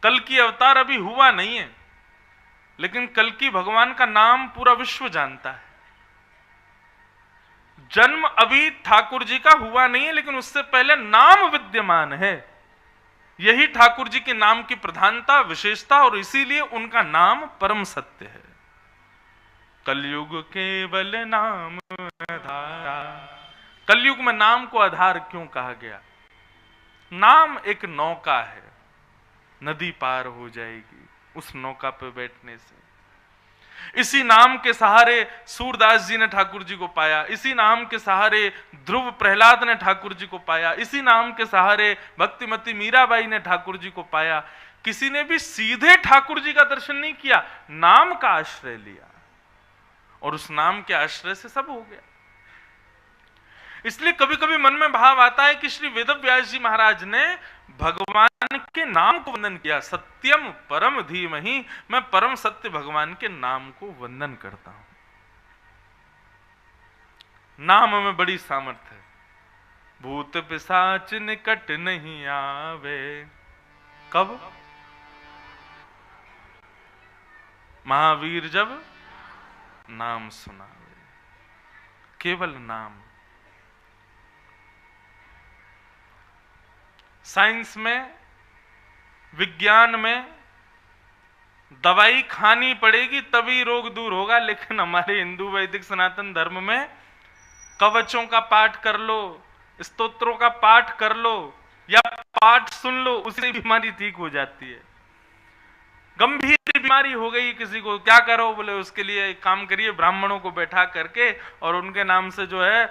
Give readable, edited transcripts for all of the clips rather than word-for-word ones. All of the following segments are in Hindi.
कल की अवतार अभी हुआ नहीं है, लेकिन कल की भगवान का नाम पूरा विश्व जानता है। जन्म अभी ठाकुर जी का हुआ नहीं है, लेकिन उससे पहले नाम विद्यमान है। यही ठाकुर जी के नाम की प्रधानता, विशेषता, और इसीलिए उनका नाम परम सत्य है। कलयुग केवल नाम आधारा। कलयुग में नाम को आधार क्यों कहा गया? नाम एक नौका है, नदी पार हो जाएगी उस नौका पे बैठने से। इसी नाम के सहारे सूरदास जी ने ठाकुर जी को पाया, इसी नाम के सहारे ध्रुव प्रहलाद ने ठाकुर जी को पाया, इसी नाम के सहारे भक्तिमती मीराबाई ने ठाकुर जी को पाया। किसी ने भी सीधे ठाकुर जी का दर्शन नहीं किया, नाम का आश्रय लिया, और उस नाम के आश्रय से सब हो गया। इसलिए कभी कभी मन में भाव आता है कि श्री वेदव्यास जी महाराज ने भगवान के नाम को वंदन किया। सत्यम परम धीमहि, मैं परम सत्य भगवान के नाम को वंदन करता हूं। नाम में बड़ी सामर्थ्य है। भूत पिशाच निकट नहीं आवे। कब? महावीर जब नाम सुनावे। केवल नाम। साइंस में, विज्ञान में दवाई खानी पड़ेगी तभी रोग दूर होगा, लेकिन हमारे हिंदू वैदिक सनातन धर्म में कवचों का पाठ कर लो, स्तोत्रों का पाठ कर लो, या पाठ सुन लो, उससे बीमारी ठीक हो जाती है। गंभीर बीमारी हो गई किसी को, क्या करो? बोले उसके लिए एक काम करिए, ब्राह्मणों को बैठा करके और उनके नाम से जो है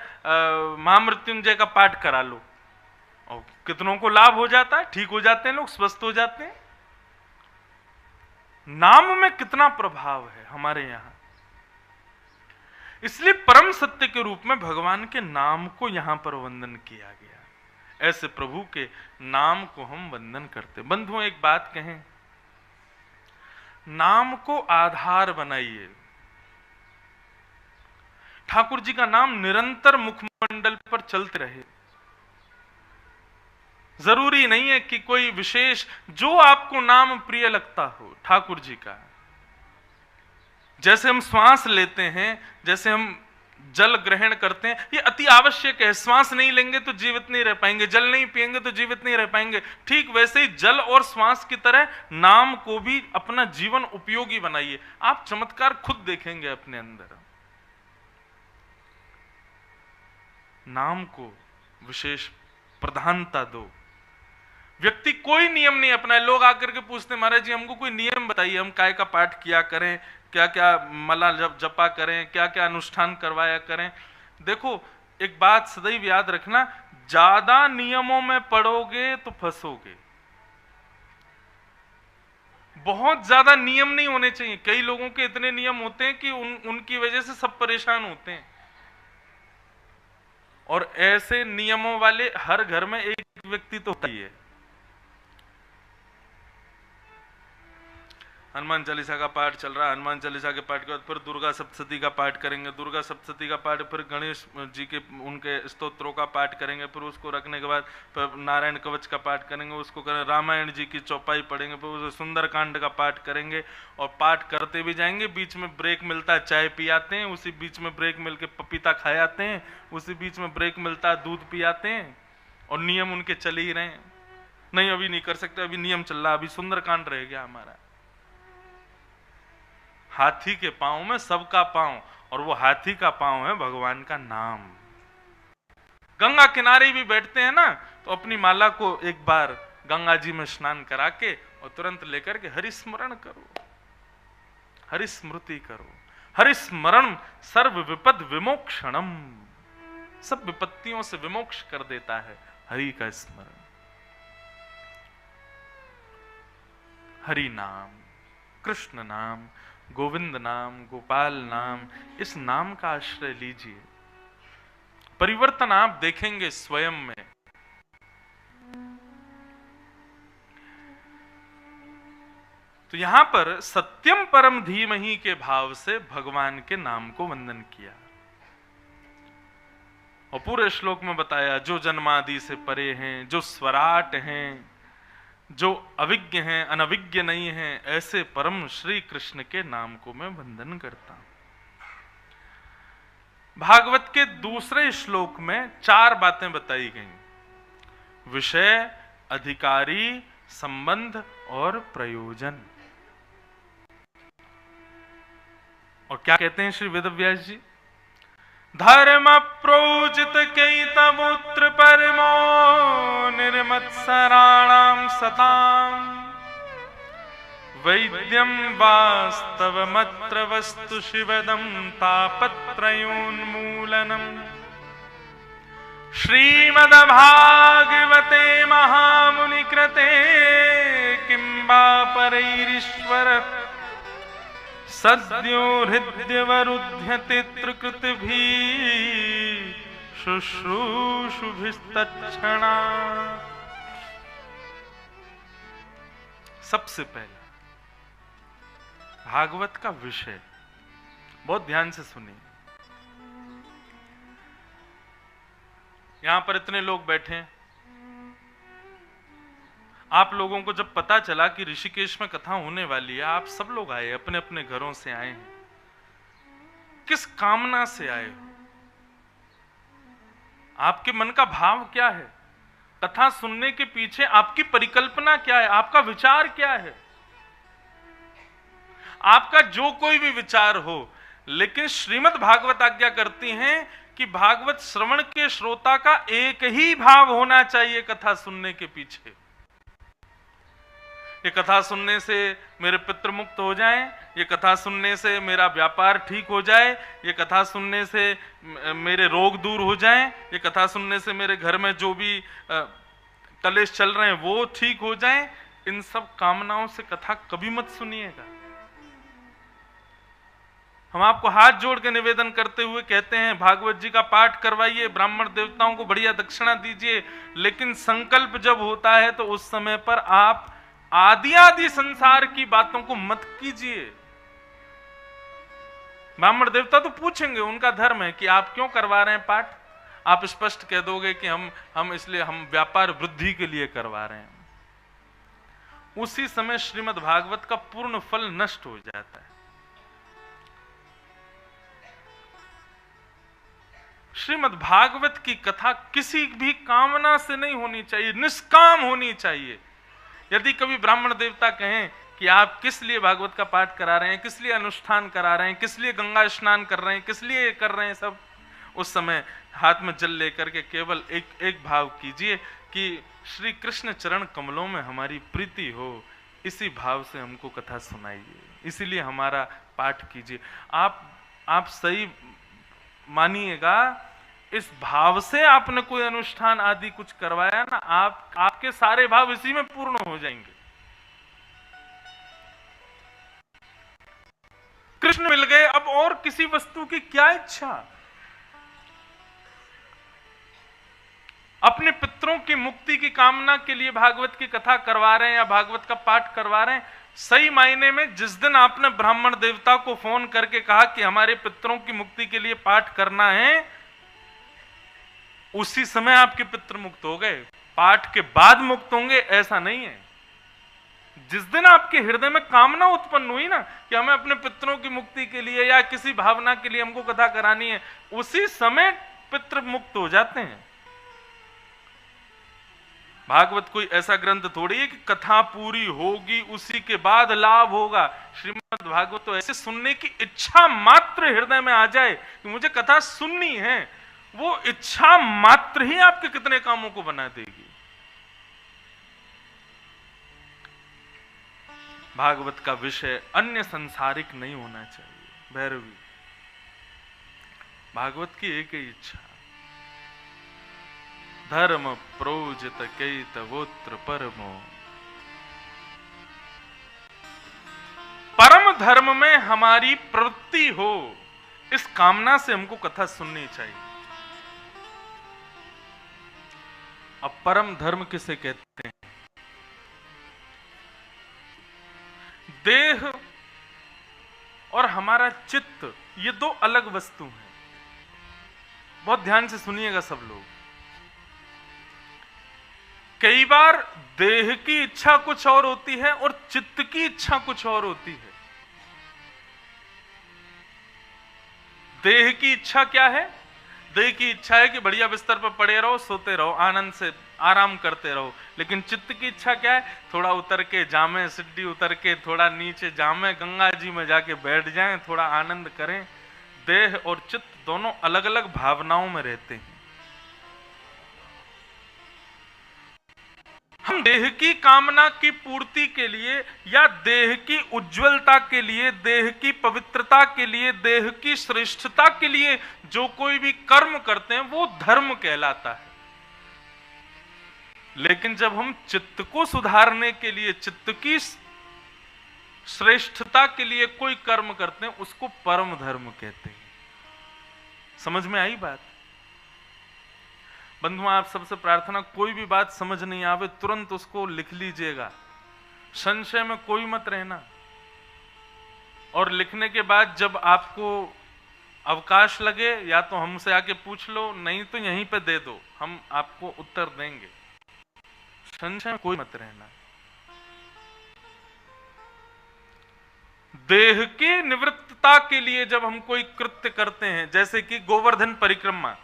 महामृत्युंजय का पाठ करा लो, और कितनों को लाभ हो जाता है, ठीक हो जाते हैं लोग, स्वस्थ हो जाते हैं। नाम में कितना प्रभाव है हमारे यहां। इसलिए परम सत्य के रूप में भगवान के नाम को यहां पर वंदन किया गया। ऐसे प्रभु के नाम को हम वंदन करते। बंधुओं, एक बात कहें, नाम को आधार बनाइए। ठाकुर जी का नाम निरंतर मुखमंडल पर चलते रहे। जरूरी नहीं है कि कोई विशेष, जो आपको नाम प्रिय लगता हो ठाकुर जी का। जैसे हम श्वास लेते हैं, जैसे हम जल ग्रहण करते हैं, ये अति आवश्यक है। श्वास नहीं लेंगे तो जीवित नहीं रह पाएंगे, जल नहीं पिएंगे तो जीवित नहीं रह पाएंगे। ठीक वैसे ही जल और श्वास की तरह नाम को भी अपना जीवन उपयोगी बनाइए। आप चमत्कार खुद देखेंगे अपने अंदर। नाम को विशेष प्रधानता दो। व्यक्ति कोई नियम नहीं अपनाए। लोग आकर के पूछते, महाराज जी हमको कोई नियम बताइए, हम काय का पाठ किया करें, क्या क्या मला जपा करें, क्या क्या अनुष्ठान करवाया करें। देखो, एक बात सदैव याद रखना, ज्यादा नियमों में पड़ोगे तो फंसोगे। बहुत ज्यादा नियम नहीं होने चाहिए। कई लोगों के इतने नियम होते हैं कि उनकी वजह से सब परेशान होते हैं। और ऐसे नियमों वाले हर घर में एक व्यक्ति तो होता ही है। हनुमान चालीसा का पाठ चल रहा है, हनुमान चालीसा के पाठ के बाद फिर दुर्गा सप्तशती का पाठ करेंगे, दुर्गा सप्तशती का पाठ, फिर गणेश जी के उनके स्तोत्रों का पाठ करेंगे, फिर उसको रखने के बाद फिर नारायण कवच का पाठ करेंगे, उसको करें, रामायण जी की चौपाई पढ़ेंगे, फिर उसे सुंदरकांड का पाठ करेंगे, और पाठ करते भी जाएंगे। बीच में ब्रेक मिलता है, चाय पी आते हैं, उसी बीच में ब्रेक मिल के पपीता खाए आते हैं, उसी बीच में ब्रेक मिलता है, दूध पी आते हैं, और नियम उनके चल ही रहे हैं। नहीं अभी नहीं कर सकते, अभी नियम चल रहा, अभी सुंदरकांड रह गया हमारा। हाथी के पांव में सबका पांव, और वो हाथी का पांव है भगवान का नाम। गंगा किनारे भी बैठते हैं ना, तो अपनी माला को एक बार गंगा जी में स्नान करा के और तुरंत लेकर के हरिस्मरण करो, हरिस्मृति करो। हरिस्मरण सर्व विपद विमोक्षणम, सब विपत्तियों से विमोक्ष कर देता है हरि का स्मरण। हरि नाम, कृष्ण नाम, गोविंद नाम, गोपाल नाम, इस नाम का आश्रय लीजिए। परिवर्तन आप देखेंगे स्वयं में। तो यहां पर सत्यम परम धीमहि के भाव से भगवान के नाम को वंदन किया, और पूरे श्लोक में बताया जो जन्मादि से परे हैं, जो स्वराट हैं, जो अविज्ञ हैं, अनविज्ञ नहीं हैं, ऐसे परम श्री कृष्ण के नाम को मैं वंदन करता हूं। भागवत के दूसरे श्लोक में 4 बातें बताई गई: विषय, अधिकारी, संबंध और प्रयोजन। और क्या कहते हैं श्री वेदव्यास जी? धर्म प्रोजित कई तमुत्र परमो निर्मत्सराणाम सताम वैद्यम वास्तवमत्र वस्तु शिवदम तापत्रयोन्मूलनम। श्रीमद्भागवते महामुनि कृते किं वा परैरीश्वर सद्यो हृद्यवरुध्यते त्रिकृतिभिः शुश्रूषुभिस्तत्क्षणा। सबसे पहला भागवत का विषय, बहुत ध्यान से सुनिए। यहां पर इतने लोग बैठे हैं, आप लोगों को जब पता चला कि ऋषिकेश में कथा होने वाली है, आप सब लोग आए, अपने अपने घरों से आए हैं। किस कामना से आए हो? आपके मन का भाव क्या है? कथा सुनने के पीछे आपकी परिकल्पना क्या है? आपका विचार क्या है? आपका जो कोई भी विचार हो, लेकिन श्रीमद् भागवत आज्ञा करती हैं कि भागवत श्रवण के श्रोता का एक ही भाव होना चाहिए कथा सुनने के पीछे। ये कथा सुनने से मेरे पितृ मुक्त हो जाएं, ये कथा सुनने से मेरा व्यापार ठीक हो जाए, ये कथा सुनने से मेरे रोग दूर हो जाएं, ये कथा सुनने से मेरे घर में जो भी कलेश चल रहे हैं वो ठीक हो जाएं। इन सब कामनाओं से कथा कभी मत सुनिएगा। हम आपको हाथ जोड़ के निवेदन करते हुए कहते हैं, भागवत जी का पाठ करवाइए, ब्राह्मण देवताओं को बढ़िया दक्षिणा दीजिए, लेकिन संकल्प जब होता है तो उस समय पर आप आदि संसार की बातों को मत कीजिए। ब्राह्मण देवता तो पूछेंगे, उनका धर्म है कि आप क्यों करवा रहे हैं पाठ। आप स्पष्ट कह दोगे कि हम इसलिए, हम व्यापार वृद्धि के लिए करवा रहे हैं। उसी समय श्रीमद् भागवत का पूर्ण फल नष्ट हो जाता है। श्रीमद् भागवत की कथा किसी भी कामना से नहीं होनी चाहिए, निष्काम होनी चाहिए। यदि कभी ब्राह्मण देवता कहें कि आप किस लिए भागवत का पाठ करा रहे हैं, किस लिए अनुष्ठान करा रहे हैं, किस लिए गंगा स्नान कर रहे हैं, किस लिए कर रहे हैं सब, उस समय हाथ में जल लेकर के केवल एक भाव कीजिए कि श्री कृष्ण चरण कमलों में हमारी प्रीति हो। इसी भाव से हमको कथा सुनाइए, इसीलिए हमारा पाठ कीजिए। आप सही मानिएगा, इस भाव से आपने कोई अनुष्ठान आदि कुछ करवाया ना, आपके सारे भाव इसी में पूर्ण हो जाएंगे। कृष्ण मिल गए, अब और किसी वस्तु की क्या इच्छा? अपने पितरों की मुक्ति की कामना के लिए भागवत की कथा करवा रहे हैं या भागवत का पाठ करवा रहे हैं। सही मायने में जिस दिन आपने ब्राह्मण देवता को फोन करके कहा कि हमारे पितरों की मुक्ति के लिए पाठ करना है, उसी समय आपके पितृ मुक्त हो गए। पाठ के बाद मुक्त होंगे ऐसा नहीं है। जिस दिन आपके हृदय में कामना उत्पन्न हुई ना कि हमें अपने पितरों की मुक्ति के लिए या किसी भावना के लिए हमको कथा करानी है, उसी समय पितृ मुक्त हो जाते हैं। भागवत कोई ऐसा ग्रंथ थोड़ी है कि कथा पूरी होगी उसी के बाद लाभ होगा। श्रीमद् भागवत तो ऐसे सुनने की इच्छा मात्र हृदय में आ जाए कि मुझे कथा सुननी है, वो इच्छा मात्र ही आपके कितने कामों को बना देगी। भागवत का विषय अन्य संसारिक नहीं होना चाहिए। भैरवी, भागवत की एक ही इच्छा, धर्म प्रोजित कैतवोत्र परमो। परम धर्म में हमारी प्रवृत्ति हो, इस कामना से हमको कथा सुननी चाहिए। अब परम धर्म किसे कहते हैं? देह और हमारा चित्त, ये दो अलग वस्तु हैं। बहुत ध्यान से सुनिएगा सब लोग। कई बार देह की इच्छा कुछ और होती है और चित्त की इच्छा कुछ और होती है। देह की इच्छा क्या है? देह की इच्छा है कि बढ़िया बिस्तर पर पड़े रहो, सोते रहो, आनंद से आराम करते रहो। लेकिन चित्त की इच्छा क्या है? थोड़ा उतर के जामे, सिड्डी उतर के थोड़ा नीचे जामे, गंगा जी में जाके बैठ जाएं, थोड़ा आनंद करें। देह और चित्त दोनों अलग अलग भावनाओं में रहते हैं। हम देह की कामना की पूर्ति के लिए या देह की उज्जवलता के लिए, देह की पवित्रता के लिए, देह की श्रेष्ठता के लिए जो कोई भी कर्म करते हैं वो धर्म कहलाता है। लेकिन जब हम चित्त को सुधारने के लिए, चित्त की श्रेष्ठता के लिए कोई कर्म करते हैं उसको परम धर्म कहते हैं। समझ में आई बात? बंधुओं, आप सबसे प्रार्थना, कोई भी बात समझ नहीं आवे तुरंत उसको लिख लीजिएगा, संशय में कोई मत रहना। और लिखने के बाद जब आपको अवकाश लगे या तो हमसे आके पूछ लो, नहीं तो यहीं पे दे दो, हम आपको उत्तर देंगे। संशय में कोई मत रहना। देह की निवृत्तता के लिए जब हम कोई कृत्य करते हैं, जैसे कि गोवर्धन परिक्रमा,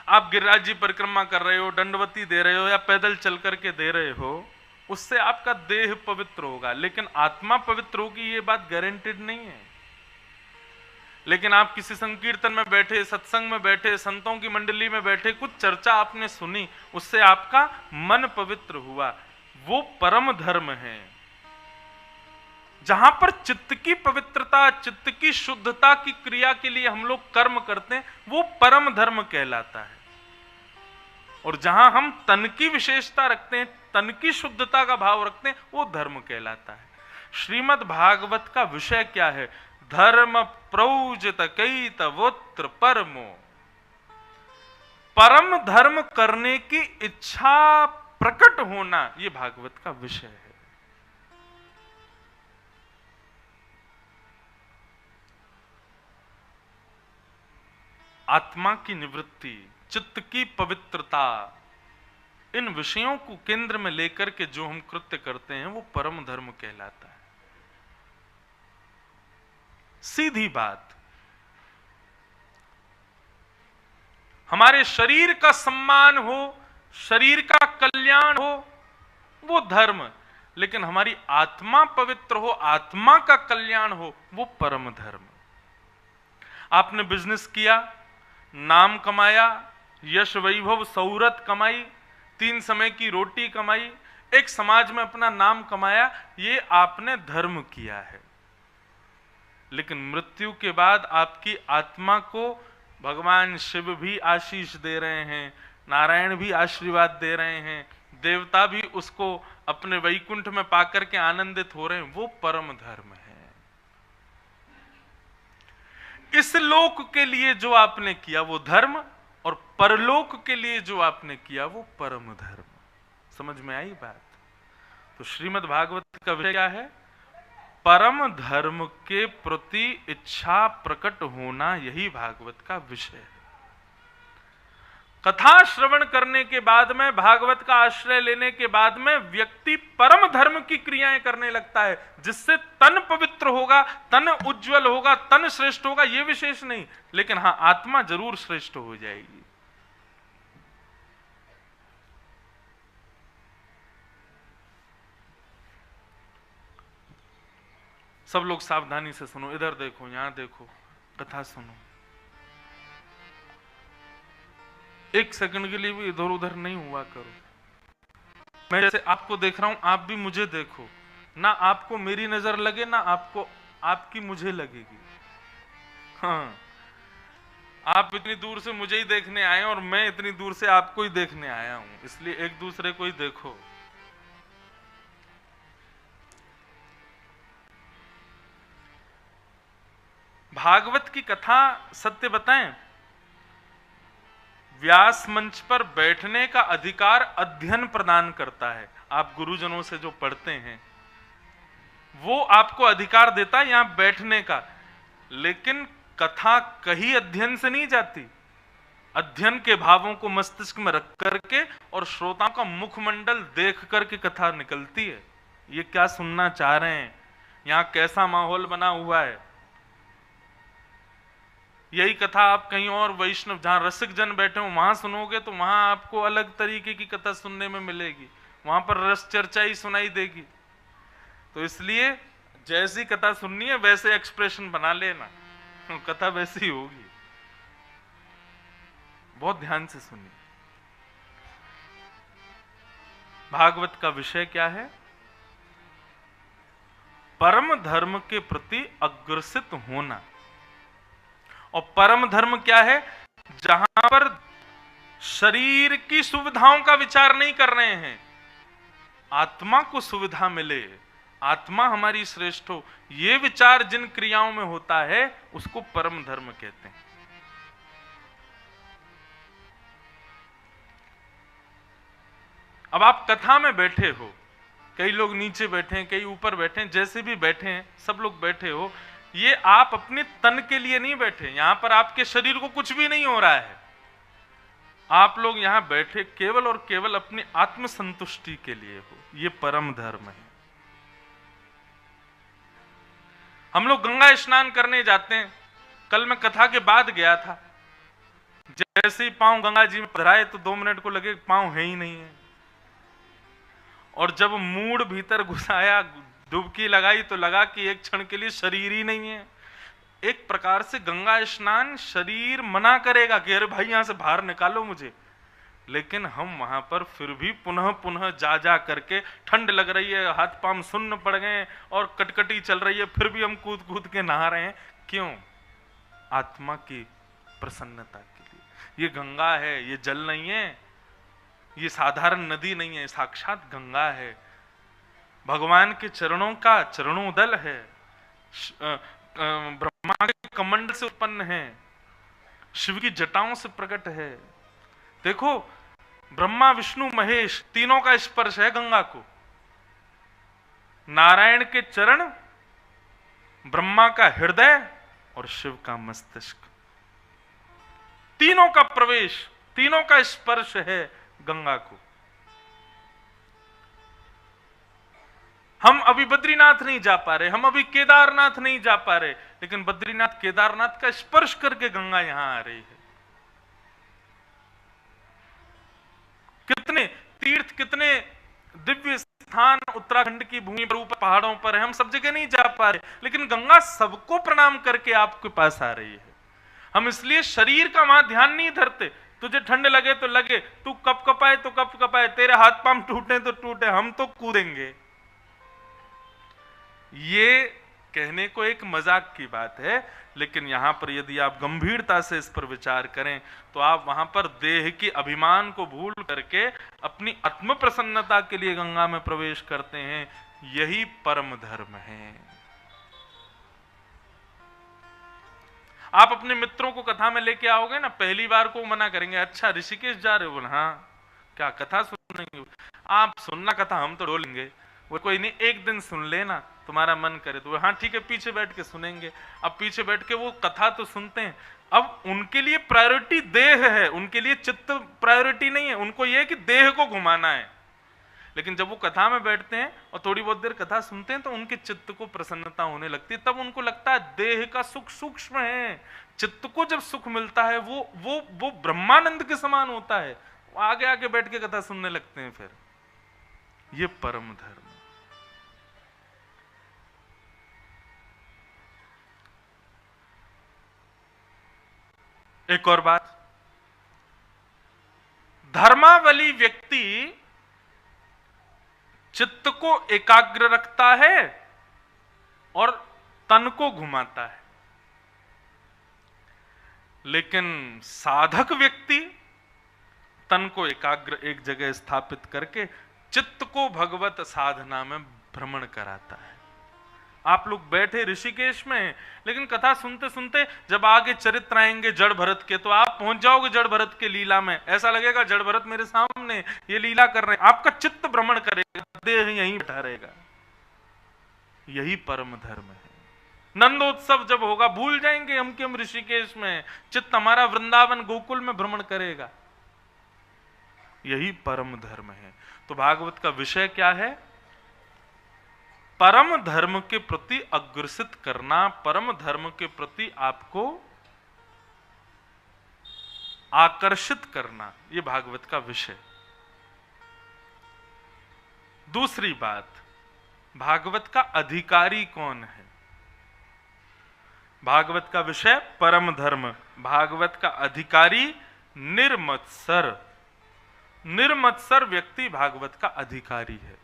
आप गिरिराज जी परिक्रमा कर रहे हो, दंडवती दे रहे हो या पैदल चल करके दे रहे हो, उससे आपका देह पवित्र होगा, लेकिन आत्मा पवित्र होगी ये बात गारंटेड नहीं है। लेकिन आप किसी संकीर्तन में बैठे, सत्संग में बैठे, संतों की मंडली में बैठे, कुछ चर्चा आपने सुनी, उससे आपका मन पवित्र हुआ, वो परम धर्म है। जहां पर चित्त की पवित्रता, चित्त की शुद्धता की क्रिया के लिए हम लोग कर्म करते हैं वो परम धर्म कहलाता है। और जहां हम तन की विशेषता रखते हैं, तन की शुद्धता का भाव रखते हैं, वो धर्म कहलाता है। श्रीमद् भागवत का विषय क्या है? धर्म प्रौजित कैतवोत्र परमो। परम धर्म करने की इच्छा प्रकट होना, ये भागवत का विषय है। आत्मा की निवृत्ति, चित्त की पवित्रता, इन विषयों को केंद्र में लेकर के जो हम कृत्य करते हैं वो परम धर्म कहलाता है। सीधी बात, हमारे शरीर का सम्मान हो, शरीर का कल्याण हो, वो धर्म, लेकिन हमारी आत्मा पवित्र हो, आत्मा का कल्याण हो, वो परम धर्म। आपने बिजनेस किया, नाम कमाया, यश वैभव सौरत कमाई, 3 समय की रोटी कमाई, एक समाज में अपना नाम कमाया, ये आपने धर्म किया है। लेकिन मृत्यु के बाद आपकी आत्मा को भगवान शिव भी आशीष दे रहे हैं, नारायण भी आशीर्वाद दे रहे हैं, देवता भी उसको अपने वैकुंठ में पाकर के आनंदित हो रहे हैं, वो परम धर्म है। इस लोक के लिए जो आपने किया वो धर्म, और परलोक के लिए जो आपने किया वो परम धर्म। समझ में आई बात? तो श्रीमद् भागवत का विषय क्या है? परम धर्म के प्रति इच्छा प्रकट होना, यही भागवत का विषय है। कथा श्रवण करने के बाद में, भागवत का आश्रय लेने के बाद में व्यक्ति परम धर्म की क्रियाएं करने लगता है, जिससे तन पवित्र होगा, तन उज्जवल होगा, तन श्रेष्ठ होगा, यह विशेष नहीं, लेकिन हां आत्मा जरूर श्रेष्ठ हो जाएगी। सब लोग सावधानी से सुनो, इधर देखो, यहां देखो, कथा सुनो। एक सेकंड के लिए भी इधर उधर नहीं हुआ करो। मैं जैसे आपको देख रहा हूं, आप भी मुझे देखो, ना आपको मेरी नजर लगे, ना आपको आपकी मुझे लगेगी। हाँ, आप इतनी दूर से मुझे ही देखने आए और मैं इतनी दूर से आपको ही देखने आया हूं, इसलिए एक दूसरे को ही देखो। भागवत की कथा, सत्य बताएं, व्यास मंच पर बैठने का अधिकार अध्ययन प्रदान करता है। आप गुरुजनों से जो पढ़ते हैं वो आपको अधिकार देता है यहां बैठने का, लेकिन कथा कहीं अध्ययन से नहीं जाती। अध्ययन के भावों को मस्तिष्क में रख करके और श्रोताओं का मुखमंडल देख करके कथा निकलती है। ये क्या सुनना चाह रहे हैं, यहाँ कैसा माहौल बना हुआ है। यही कथा आप कहीं और वैष्णव जहां रसिक जन बैठे हो वहां सुनोगे तो वहां आपको अलग तरीके की कथा सुनने में मिलेगी, वहां पर रस चर्चा ही सुनाई देगी। तो इसलिए जैसी कथा सुननी है वैसे एक्सप्रेशन बना लेना, कथा वैसी ही होगी। बहुत ध्यान से सुनिए। भागवत का विषय क्या है? परम धर्म के प्रति अग्रसित होना। और परम धर्म क्या है? जहां पर शरीर की सुविधाओं का विचार नहीं कर रहे हैं, आत्मा को सुविधा मिले, आत्मा हमारी श्रेष्ठ हो, ये विचार जिन क्रियाओं में होता है उसको परम धर्म कहते हैं। अब आप कथा में बैठे हो, कई लोग नीचे बैठे हैं, कई ऊपर बैठे हैं, जैसे भी बैठे हैं सब लोग बैठे हो, ये आप अपने तन के लिए नहीं बैठे, यहां पर आपके शरीर को कुछ भी नहीं हो रहा है। आप लोग यहां बैठे केवल और केवल अपनी आत्म संतुष्टि के लिए हो। ये परम धर्म है। हम लोग गंगा स्नान करने जाते हैं। कल मैं कथा के बाद गया था, जैसे ही पांव गंगा जी में पधराए तो 2 मिनट को लगे पांव है ही नहीं है। और जब मूड भीतर घुसाया, डुबकी लगाई तो लगा कि एक क्षण के लिए शरीर ही नहीं है। एक प्रकार से गंगा स्नान शरीर मना करेगा कि अरे भाई यहां से बाहर निकालो मुझे, लेकिन हम वहां पर फिर भी पुनः पुनः जा जा करके, ठंड लग रही है, हाथ पांव सुन्न पड़ गए और कटकटी चल रही है, फिर भी हम कूद कूद के नहा रहे हैं। क्यों? आत्मा की प्रसन्नता के लिए। ये गंगा है, ये जल नहीं है, ये साधारण नदी नहीं है, साक्षात गंगा है, भगवान के चरणों का चरणोदल है, ब्रह्मा के कमंडल से उत्पन्न है, शिव की जटाओं से प्रकट है। देखो, ब्रह्मा विष्णु महेश तीनों का स्पर्श है गंगा को। नारायण के चरण, ब्रह्मा का हृदय और शिव का मस्तिष्क, तीनों का प्रवेश, तीनों का स्पर्श है गंगा को। हम अभी बद्रीनाथ नहीं जा पा रहे, हम अभी केदारनाथ नहीं जा पा रहे, लेकिन बद्रीनाथ केदारनाथ का स्पर्श करके गंगा यहां आ रही है। कितने तीर्थ, कितने दिव्य स्थान उत्तराखंड की भूमि पर, ऊपर पहाड़ों पर है, हम सब जगह नहीं जा पा रहे, लेकिन गंगा सबको प्रणाम करके आपके पास आ रही है। हम इसलिए शरीर का वहां ध्यान नहीं धरते। तुझे ठंड लगे तो लगे, तू कप कपाए तो कप कपाए, तेरे हाथ पांव टूटे तो टूटे, हम तो कूदेंगे। ये कहने को एक मजाक की बात है, लेकिन यहां पर यदि आप गंभीरता से इस पर विचार करें तो आप वहां पर देह के अभिमान को भूल करके अपनी आत्म प्रसन्नता के लिए गंगा में प्रवेश करते हैं। यही परम धर्म है। आप अपने मित्रों को कथा में लेके आओगे ना, पहली बार को मना करेंगे, अच्छा ऋषिकेश जा रहे हो? हाँ, क्या कथा सुनेंगे? आप सुनना कथा, हम तो डोलेंगे। वो कोई नहीं, एक दिन सुन लेना, तुम्हारा मन करे तो। हाँ ठीक है, पीछे बैठ के सुनेंगे। अब पीछे बैठ के वो कथा तो सुनते हैं, अब उनके लिए प्रायोरिटी देह है, उनके लिए चित्त प्रायोरिटी नहीं है। उनको ये है कि देह को घुमाना है। लेकिन जब वो कथा में बैठते हैं और थोड़ी बहुत देर कथा सुनते हैं तो उनके चित्त को प्रसन्नता होने लगती है। तब उनको लगता है देह का सुख सूक्ष्म है, चित्त को जब सुख मिलता है वो ब्रह्मानंद के समान होता है। आगे आगे बैठ के कथा सुनने लगते हैं। फिर ये परम धर्म। एक और बात, धर्मावली व्यक्ति चित्त को एकाग्र रखता है और तन को घुमाता है, लेकिन साधक व्यक्ति तन को एकाग्र एक जगह स्थापित करके चित्त को भगवत साधना में भ्रमण कराता है। आप लोग बैठे ऋषिकेश में, लेकिन कथा सुनते सुनते जब आगे चरित्र आएंगे जड़ भरत के, तो आप पहुंच जाओगे जड़ भरत के लीला में। ऐसा लगेगा जड़ भरत मेरे सामने ये लीला कर रहे हैं। आपका चित्त भ्रमण करेगा, देह यहीं बैठा रहेगा। यही परम धर्म है। नंदोत्सव जब होगा भूल जाएंगे हम कि हम ऋषिकेश में, चित्त हमारा वृंदावन गोकुल में भ्रमण करेगा। यही परम धर्म है। तो भागवत का विषय क्या है? परम धर्म के प्रति अग्रसित करना, परम धर्म के प्रति आपको आकर्षित करना, यह भागवत का विषय। दूसरी बात, भागवत का अधिकारी कौन है? भागवत का विषय परम धर्म, भागवत का अधिकारी निर्मत्सर। निर्मत्सर व्यक्ति भागवत का अधिकारी है।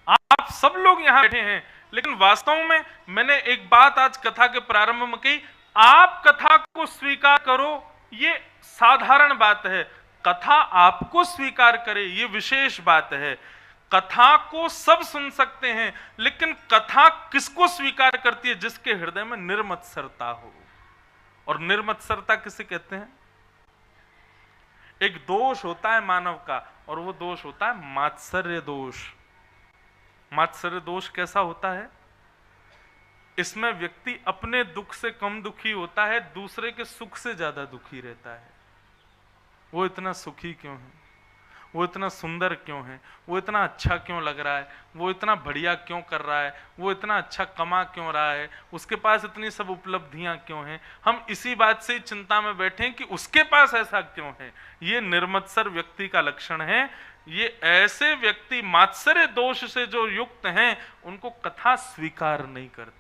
आप सब लोग यहां बैठे हैं, लेकिन वास्तव में मैंने एक बात आज कथा के प्रारंभ में कही, आप कथा को स्वीकार करो, ये साधारण बात है। कथा आपको स्वीकार करे, ये विशेष बात है। कथा को सब सुन सकते हैं, लेकिन कथा किसको स्वीकार करती है? जिसके हृदय में निर्मत्सरता हो। और निर्मत्सरता किसे कहते हैं? एक दोष होता है मानव का, और वो दोष होता है मात्सर्य दोष। मात्सर्य दोष कैसा होता है? इसमें व्यक्ति अपने दुख से कम दुखी होता है, दूसरे के सुख से ज्यादा दुखी रहता है। वो इतना सुखी क्यों है? वो इतना सुंदर क्यों है? वो इतना अच्छा क्यों लग रहा है? वो इतना बढ़िया क्यों कर रहा है? वो इतना अच्छा कमा क्यों रहा है? उसके पास इतनी सब उपलब्धियां क्यों हैं? हम इसी बात से चिंता में बैठे हैं कि उसके पास ऐसा क्यों है। ये निर्मत्सर व्यक्ति का लक्षण है। ये ऐसे व्यक्ति मात्सर्य दोष से जो युक्त हैं, उनको कथा स्वीकार नहीं करती।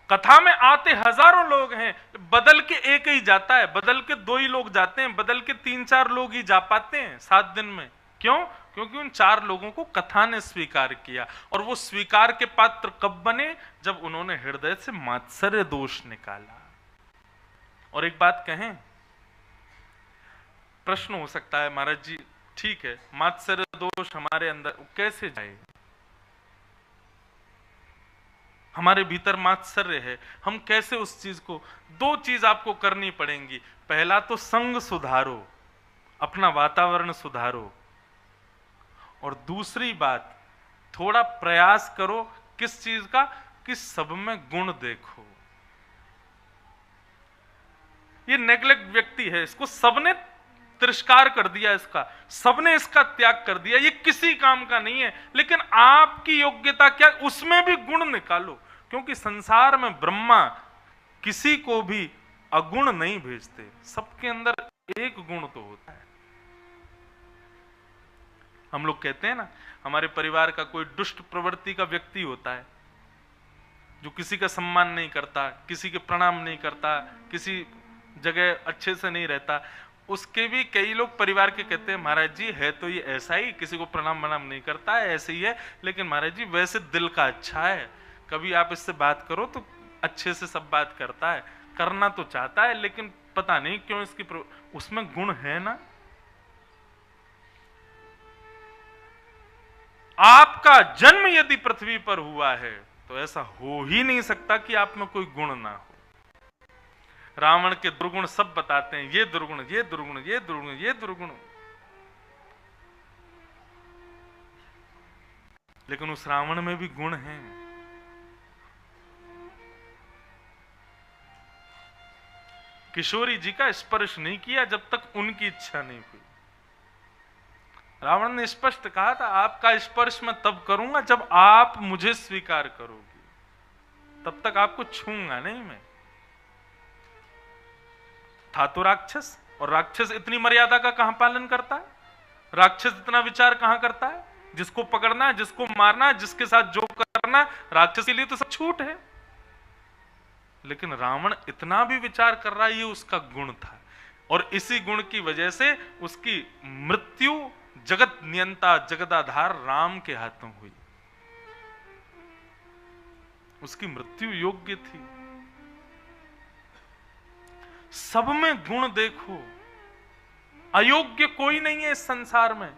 कथा में आते हजारों लोग हैं, बदल के एक ही जाता है, बदल के 2 ही लोग जाते हैं, बदल के 3-4 लोग ही जा पाते हैं 7 दिन में। क्यों? क्योंकि उन 4 लोगों को कथा ने स्वीकार किया। और वो स्वीकार के पात्र कब बने? जब उन्होंने हृदय से मात्सर्य दोष निकाला। और एक बात कहें, प्रश्न हो सकता है, महाराज जी ठीक है, मात्सर्य दोष हमारे अंदर कैसे जाए? हमारे भीतर मात्सर्य है, हम कैसे उस चीज को? 2 चीज आपको करनी पड़ेंगी। पहला तो संग सुधारो, अपना वातावरण सुधारो। और दूसरी बात, थोड़ा प्रयास करो किस चीज का? कि सब में गुण देखो। ये नेग्लेक्ट व्यक्ति है, इसको सबने तिरस्कार कर दिया, इसका सबने इसका त्याग कर दिया, ये किसी काम का नहीं है। लेकिन आपकी योग्यता क्या? उसमें भी गुण निकालो। क्योंकि संसार में ब्रह्मा किसी को भी अगुण नहीं भेजते, सबके अंदर एक गुण तो होता है। हम लोग कहते हैं ना, हमारे परिवार का कोई दुष्ट प्रवृत्ति का व्यक्ति होता है, जो किसी का सम्मान नहीं करता, किसी के प्रणाम नहीं करता, किसी जगह अच्छे से नहीं रहता, उसके भी कई लोग परिवार के कहते हैं, महाराज जी है तो ये ऐसा ही, किसी को प्रणाम वनाम नहीं करता है, ऐसे ही है, लेकिन महाराज जी वैसे दिल का अच्छा है, कभी आप इससे बात करो तो अच्छे से सब बात करता है, करना तो चाहता है, लेकिन पता नहीं क्यों इसकी उसमें गुण है ना। आपका जन्म यदि पृथ्वी पर हुआ है तो ऐसा हो ही नहीं सकता कि आप में कोई गुण ना हो। रावण के दुर्गुण सब बताते हैं, ये दुर्गुण, ये दुर्गुण, ये दुर्गुण, ये दुर्गुण, लेकिन उस रावण में भी गुण हैं। किशोरी जी का स्पर्श नहीं किया जब तक उनकी इच्छा नहीं हुई। रावण ने स्पष्ट कहा था, आपका स्पर्श मैं तब करूंगा जब आप मुझे स्वीकार करोगे, तब तक आपको छूंगा नहीं मैं। था तो राक्षस, और राक्षस इतनी मर्यादा का कहां पालन करता है? राक्षस इतना विचार कहां करता है? जिसको पकड़ना है, जिसको मारना है, जिसके साथ जो करना, राक्षस के लिए तो सब छूट है। लेकिन रावण इतना भी विचार कर रहा है, ये उसका गुण था, और इसी गुण की वजह से उसकी मृत्यु जगत नियंता जगदाधार राम के हाथों हुई। उसकी मृत्यु योग्य थी। सब में गुण देखो, अयोग्य कोई नहीं है इस संसार में।